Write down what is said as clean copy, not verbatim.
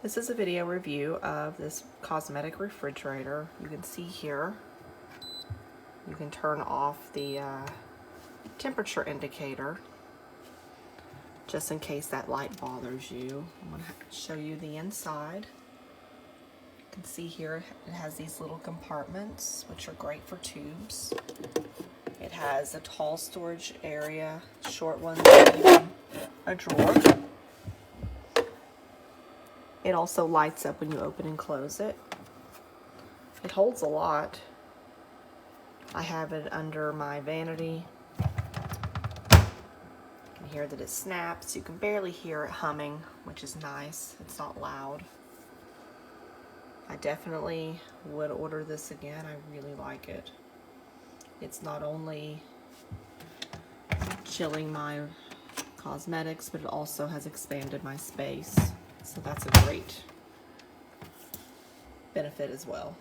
This is a video review of this cosmetic refrigerator. You can see here, you can turn off the temperature indicator just in case that light bothers you. I'm going to show you the inside. You can see here it has these little compartments which are great for tubes. It has a tall storage area, short ones, even a drawer. It also lights up when you open and close it. It holds a lot. I have it under my vanity. You can hear that it snaps. You can barely hear it humming, which is nice. It's not loud. I definitely would order this again. I really like it. It's not only chilling my cosmetics, but it also has expanded my space. So that's a great benefit as well.